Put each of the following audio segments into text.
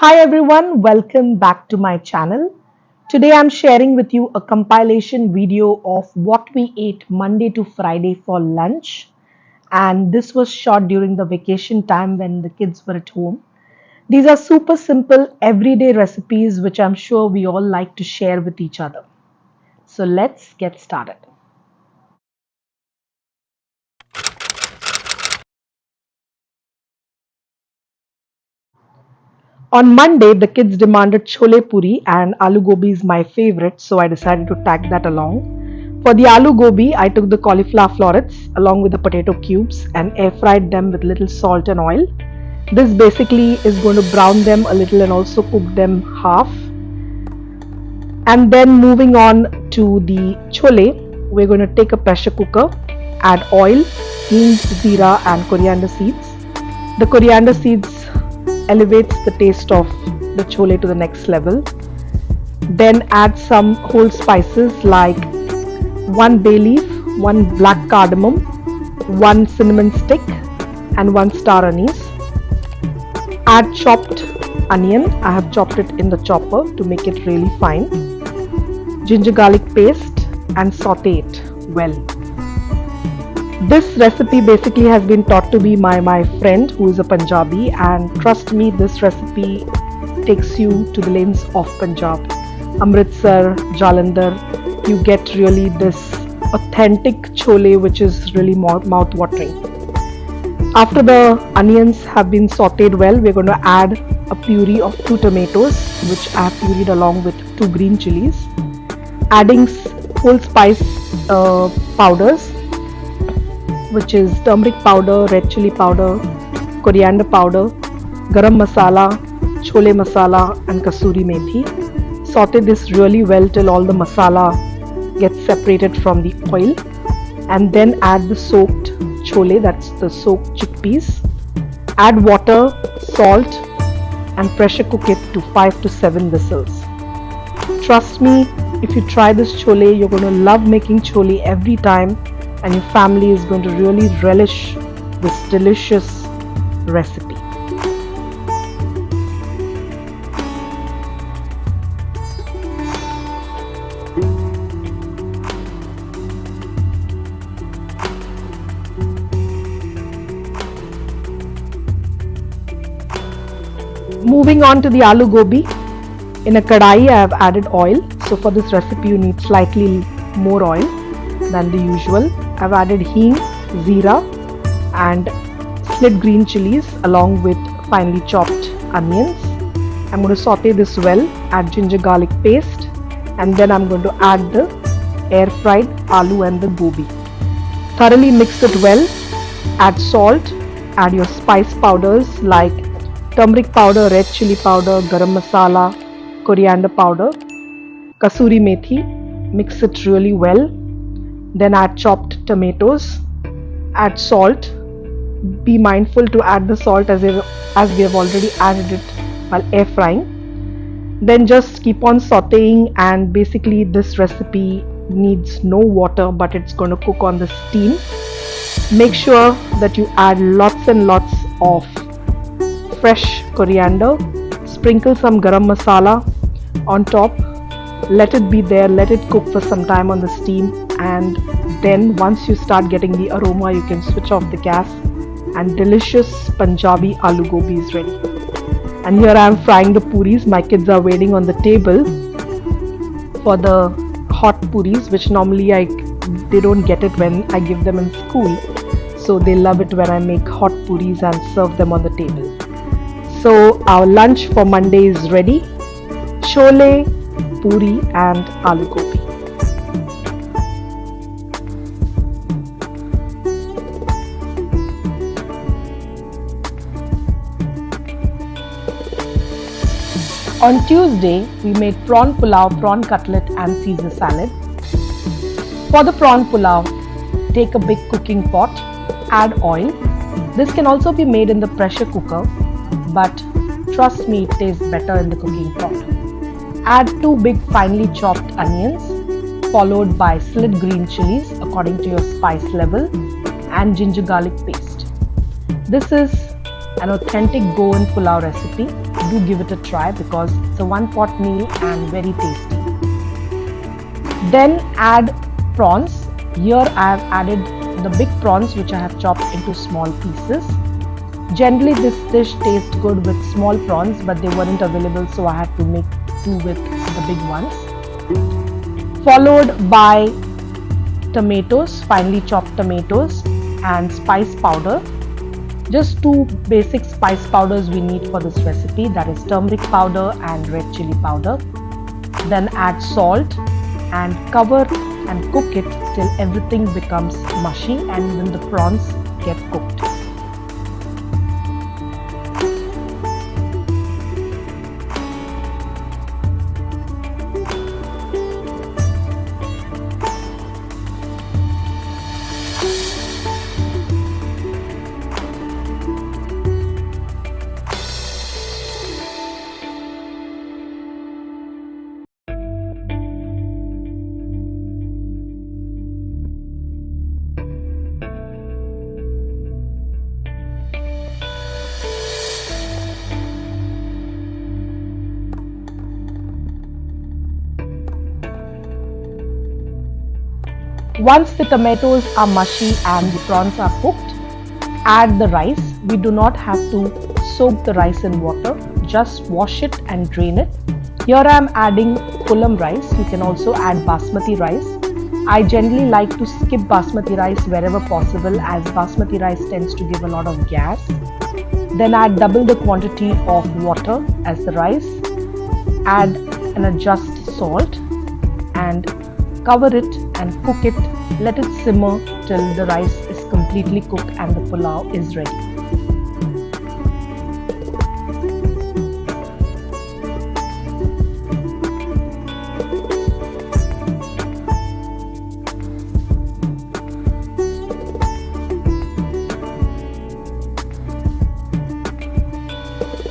Hi everyone, welcome back to my channel. Today I'm sharing with you a compilation video of what we ate Monday to Friday for lunch. And this was shot during the vacation time when the kids were at home. These are super simple everyday recipes which I'm sure we all like to share with each other. So let's get started. On Monday, the kids demanded chole puri and aloo gobi is my favorite, so I decided to tag that along. For the aloo gobi, I took the cauliflower florets along with the potato cubes and air fried them with little salt and oil. This basically is going to brown them a little and also cook them half. And then moving on to the chole, we're going to take a pressure cooker, add oil, hing, zira and coriander seeds. The coriander seeds elevates the taste of the chole to the next level. Then add some whole spices like 1 bay leaf, 1 black cardamom, 1 cinnamon stick and 1 star anise. Add chopped onion. I have chopped it in the chopper to make it really fine. Ginger garlic paste and saute it well. This recipe basically has been taught to me by my friend who is a Punjabi, and trust me, this recipe takes you to the lanes of Punjab. Amritsar, Jalandhar, you get really this authentic chole which is really mouth-watering. After the onions have been sauteed well, we're going to add a puree of 2 tomatoes which I have pureed along with 2 green chilies. Adding whole spice powders, which is turmeric powder, red chili powder, coriander powder, garam masala, chole masala and kasuri methi. Saute this really well till all the masala gets separated from the oil, and then add the soaked chole, that's the soaked chickpeas. Add water, salt and pressure cook it to 5 to 7 whistles. Trust me, if you try this chole, you're going to love making chole every time, and your family is going to really relish this delicious recipe. Moving on to the aloo gobi. In a kadai, I have added oil. So for this recipe, you need slightly more oil than the usual. I've added hing, zira and slit green chilies along with finely chopped onions. I'm going to saute this well, add ginger garlic paste, and then I'm going to add the air fried aloo and the gobi. Thoroughly mix it well, add salt, add your spice powders like turmeric powder, red chili powder, garam masala, coriander powder, kasuri methi. Mix it really well. Then add chopped tomatoes, add salt. Be mindful to add the salt as we have already added it while air frying. Then just keep on sauteing, and basically this recipe needs no water, but it's going to cook on the steam. Make sure that you add lots and lots of fresh coriander. Sprinkle some garam masala on top. Let it be there, let it cook for some time on the steam, and then once you start getting the aroma, you can switch off the gas and delicious Punjabi aloo gobi is ready. And here I am frying the puris. My kids are waiting on the table for the hot puris, which normally they don't get it when I give them in school, so they love it when I make hot puris and serve them on the table. So our lunch for Monday is ready: chole, puri and aloo gobi. On Tuesday, we made prawn pulao, prawn cutlet and Caesar salad. For the prawn pulao, take a big cooking pot, add oil. This can also be made in the pressure cooker, but trust me, it tastes better in the cooking pot. Add 2 big finely chopped onions, followed by slit green chilies according to your spice level, and ginger garlic paste. This is an authentic Goan pulao recipe. do give it a try because it's a one pot meal and very tasty. Then add prawns. Here I have added the big prawns which I have chopped into small pieces. Generally this dish tastes good with small prawns, but they weren't available, so I had to make do with the big ones. Followed by tomatoes, finely chopped tomatoes, and spice powder. Just two basic spice powders we need for this recipe, that is turmeric powder and red chili powder. Then add salt and cover and cook it till everything becomes mushy and then the prawns get cooked. Once the tomatoes are mushy and the prawns are cooked, add the rice. We do not have to soak the rice in water, just wash it and drain it. Here I am adding Pulam rice. You can also add basmati rice. I generally like to skip basmati rice wherever possible, as basmati rice tends to give a lot of gas. Then add double the quantity of water as the rice. Add and adjust salt and cover it and cook it. Let it simmer till the rice is completely cooked and the pulao is ready.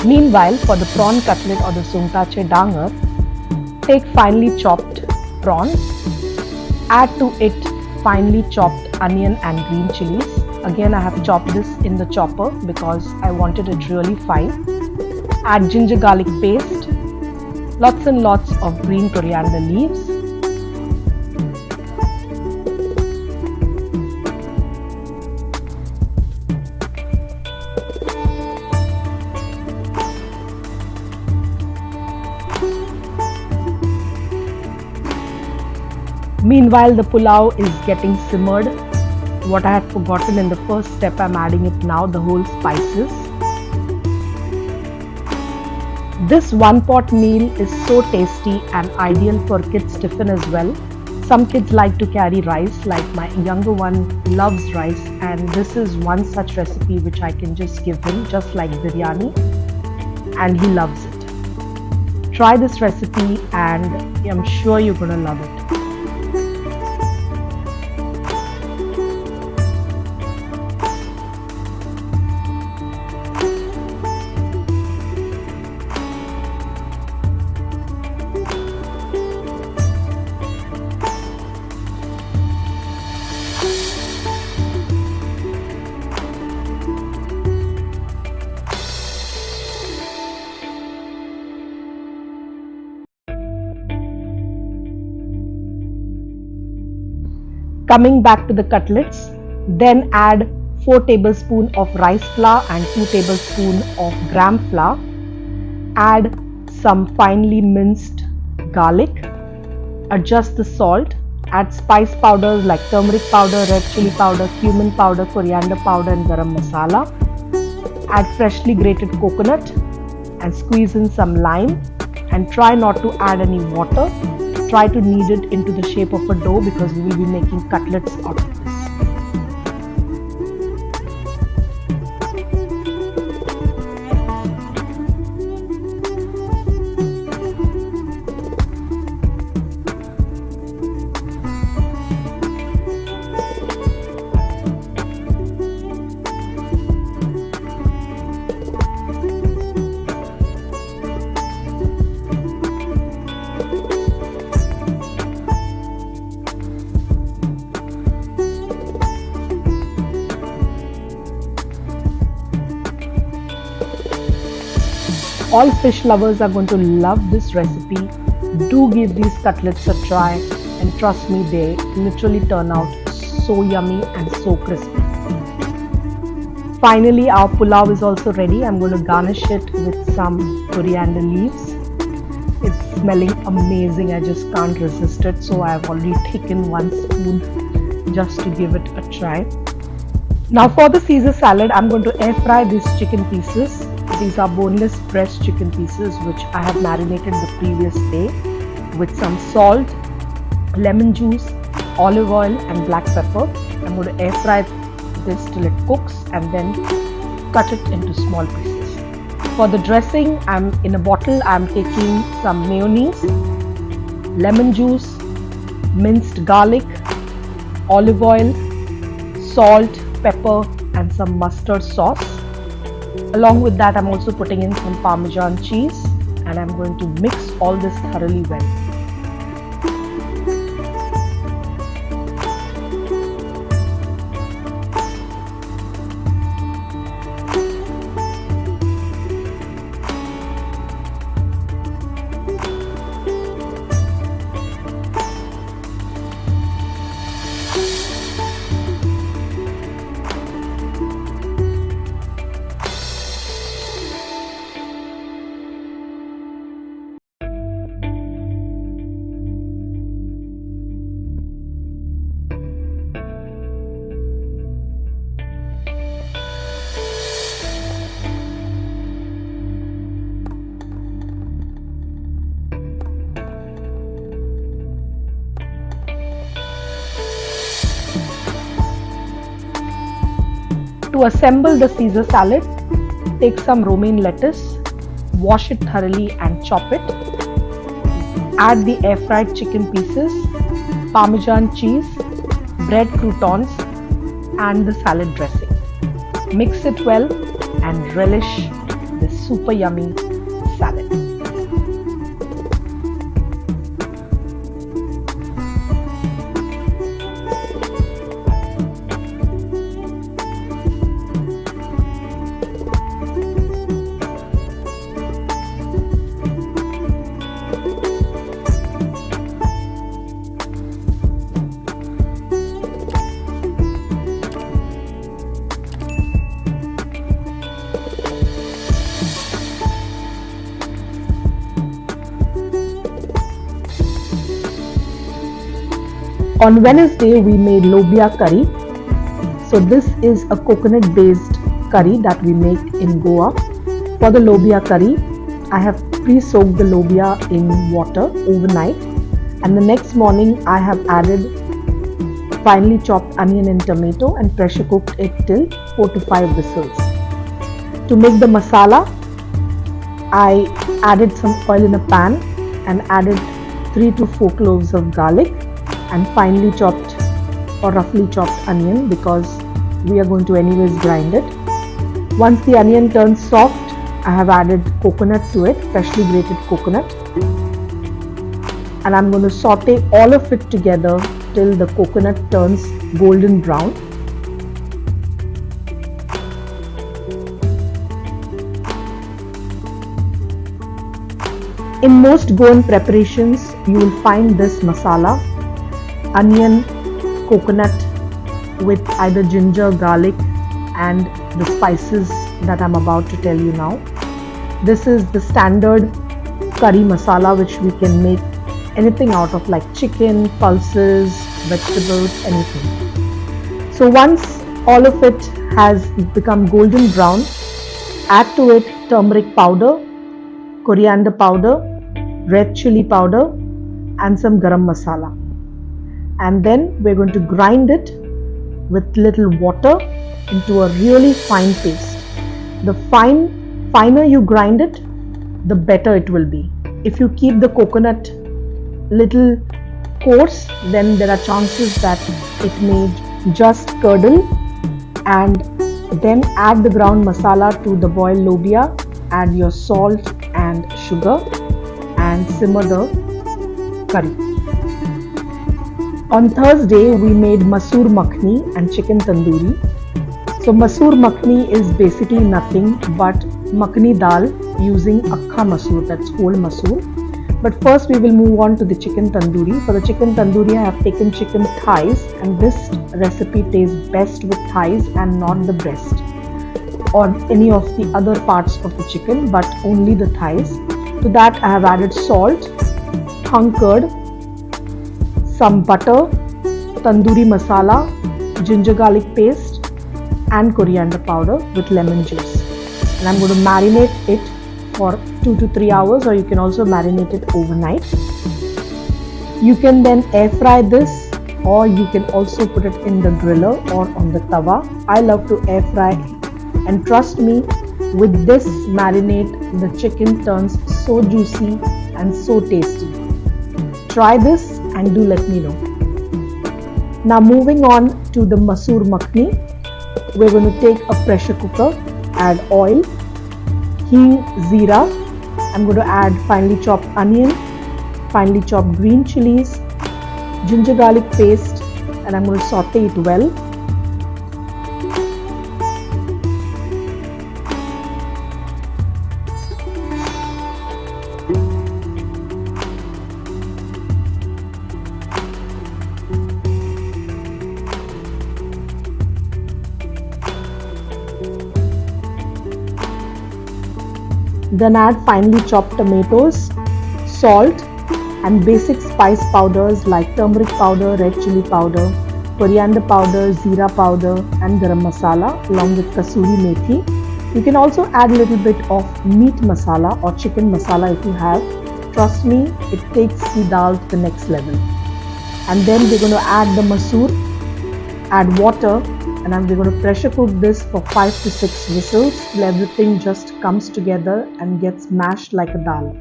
Meanwhile, for the prawn cutlet or the sungtache dangar, take finely chopped prawns, add to it finely chopped onion and green chilies. Again, I have chopped this in the chopper because I wanted it really fine. Add ginger garlic paste, lots and lots of green coriander leaves, Meanwhile, the pulao is getting simmered. What I had forgotten in the first step, I'm adding it now, the whole spices. This one pot meal is so tasty and ideal for kids' tiffin as well. Some kids like to carry rice, like my younger one loves rice, and this is one such recipe which I can just give him, just like biryani, and he loves it. Try this recipe and I'm sure you're gonna love it. Coming back to the cutlets, then add 4 tablespoons of rice flour and 2 tablespoons of gram flour. Add some finely minced garlic. Adjust the salt. Add spice powders like turmeric powder, red chili powder, cumin powder, coriander powder and garam masala. Add freshly grated coconut and squeeze in some lime, and try not to add any water. Try to knead it into the shape of a dough because we will be making cutlets out of this. All fish lovers are going to love this recipe. Do give these cutlets a try, and trust me, they literally turn out so yummy and so crispy. Finally, our pulao is also ready. I'm going to garnish it with some coriander leaves. It's smelling amazing. I just can't resist it. So I've already taken 1 spoon just to give it a try. Now for the Caesar salad, I'm going to air fry these chicken pieces. These are boneless breast chicken pieces which I have marinated the previous day with some salt, lemon juice, olive oil and black pepper. I'm going to air fry this till it cooks and then cut it into small pieces. For the dressing, in a bottle I'm taking some mayonnaise, lemon juice, minced garlic, olive oil, salt, pepper and some mustard sauce. Along with that, I'm also putting in some Parmesan cheese and I'm going to mix all this thoroughly well. To assemble the Caesar salad, take some romaine lettuce, wash it thoroughly and chop it. Add the air fried chicken pieces, Parmesan cheese, bread croutons and the salad dressing. Mix it well and relish this super yummy salad. On Wednesday, we made lobia curry. So this is a coconut based curry that we make in Goa. For the lobia curry, I have pre-soaked the lobia in water overnight, and the next morning I have added finely chopped onion and tomato and pressure cooked it till 4 to 5 whistles. To make the masala, I added some oil in a pan and added 3 to 4 cloves of garlic and finely chopped or roughly chopped onion, because we are going to anyways grind it. Once the onion turns soft, I have added coconut to it, freshly grated coconut, and I'm going to saute all of it together till the coconut turns golden brown. In most Goan preparations, you will find this masala: onion, coconut with either ginger, garlic and the spices that I'm about to tell you now. This is the standard curry masala which we can make anything out of, like chicken, pulses, vegetables, anything. So once all of it has become golden brown, add to it turmeric powder, coriander powder, red chili powder and some garam masala. And then we're going to grind it with little water into a really fine paste. The finer you grind it, the better it will be. If you keep the coconut little coarse, then there are chances that it may just curdle. And then add the ground masala to the boiled lobia, add your salt and sugar and simmer the curry. On Thursday, we made masoor makhni and chicken tandoori. So masoor makhni is basically nothing but makhani dal using akha masoor, that's whole masoor. But first we will move on to the chicken tandoori. For the chicken tandoori, I have taken chicken thighs, and this recipe tastes best with thighs and not the breast or any of the other parts of the chicken, but only the thighs. To that I have added salt, hung curd, some butter, tandoori masala, ginger garlic paste and coriander powder with lemon juice. And I'm going to marinate it for 2 to 3 hours, or you can also marinate it overnight. You can then air fry this, or you can also put it in the griller or on the tawa. I love to air fry, and trust me, with this marinade the chicken turns so juicy and so tasty. Try this and do let me know. Now moving on to the masoor makhani, we're going to take a pressure cooker, add oil, hing, zeera. I'm going to add finely chopped onion, finely chopped green chilies, ginger garlic paste, and I'm going to saute it well. Then add finely chopped tomatoes, salt and basic spice powders like turmeric powder, red chili powder, coriander powder, zeera powder and garam masala along with kasuri methi. You can also add a little bit of meat masala or chicken masala if you have. Trust me, it takes the dal to the next level. And then we're going to add the masoor, add water, and we're going to pressure cook this for 5 to 6 whistles till everything just comes together and gets mashed like a dal.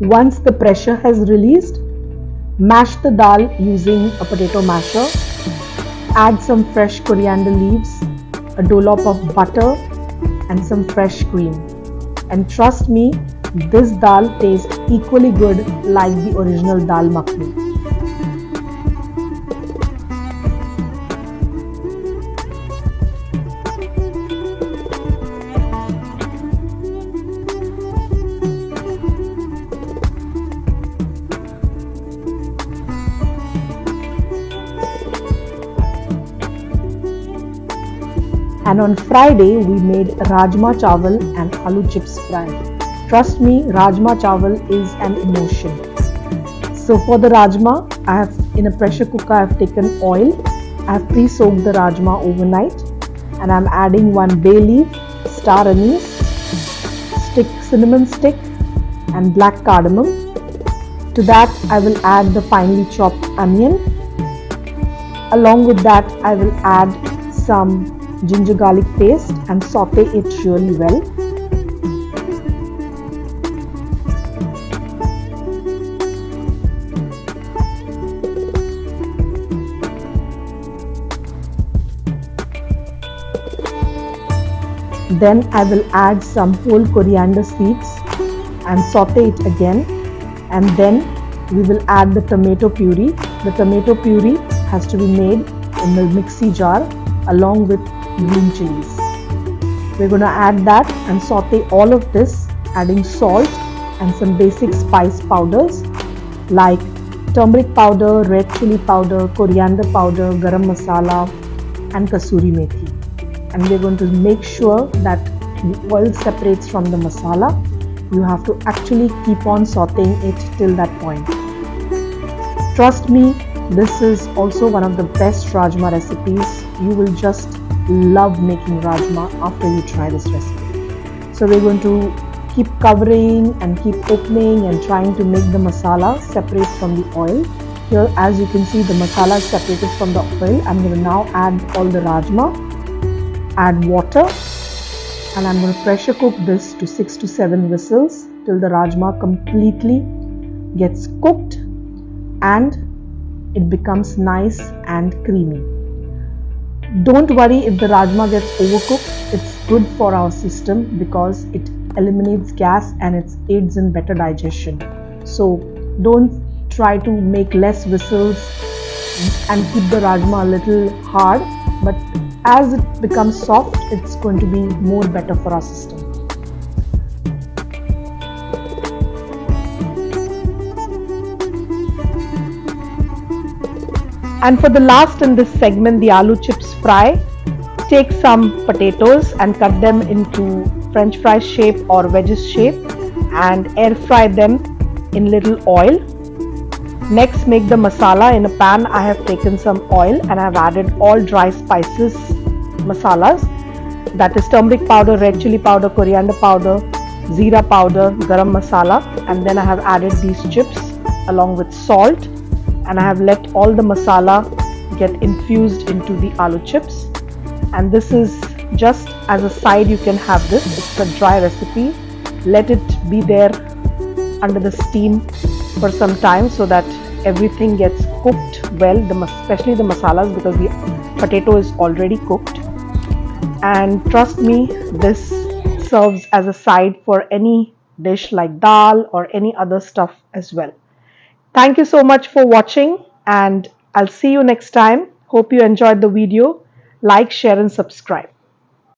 Once the pressure has released, mash the dal using a potato masher. Add some fresh coriander leaves, a dollop of butter and some fresh cream. And trust me, this dal tastes equally good like the original dal makhani. And on Friday, we made rajma chawal and aloo chips fry. Trust me, rajma chawal is an emotion. So for the rajma, I have in a pressure cooker, I have taken oil. I have pre-soaked the rajma overnight, and I'm adding 1 bay leaf, star anise, cinnamon stick, and black cardamom. To that, I will add the finely chopped onion. Along with that, I will add some ginger garlic paste and saute it really well. Then I will add some whole coriander seeds and saute it again, and then we will add the tomato puree. The tomato puree has to be made in the mixie jar along with green chilies. We're going to add that and saute all of this, adding salt and some basic spice powders like turmeric powder, red chili powder, coriander powder, garam masala and kasuri methi. And we're going to make sure that the oil separates from the masala. You have to actually keep on sauteing it till that point. Trust me, this is also one of the best rajma recipes. You will just love making rajma after you try this recipe. So we're going to keep covering and keep opening and trying to make the masala separate from the oil. Here, as you can see, the masala is separated from the oil. I'm going to now add all the rajma, add water, and I'm going to pressure cook this to 6 to 7 whistles till the rajma completely gets cooked and it becomes nice and creamy. Don't worry if the rajma gets overcooked. It's good for our system because it eliminates gas and it aids in better digestion. So don't try to make less whistles and keep the rajma a little hard, but as it becomes soft, it's going to be more better for our system. And for the last in this segment, the aloo chips fry, take some potatoes and cut them into french fry shape or wedges shape and air fry them in little oil. Next, make the masala. In a pan, I have taken some oil and I have added all dry spices masalas, that is turmeric powder, red chili powder, coriander powder, zira powder, garam masala, and then I have added these chips along with salt, and I have let all the masala get infused into the aloo chips. And this is just as a side, you can have this. It's a dry recipe. Let it be there under the steam for some time so that everything gets cooked well, especially the masalas, because the potato is already cooked. And trust me, this serves as a side for any dish like dal or any other stuff as well. Thank you so much for watching, and I'll see you next time. Hope you enjoyed the video. Like, share and subscribe.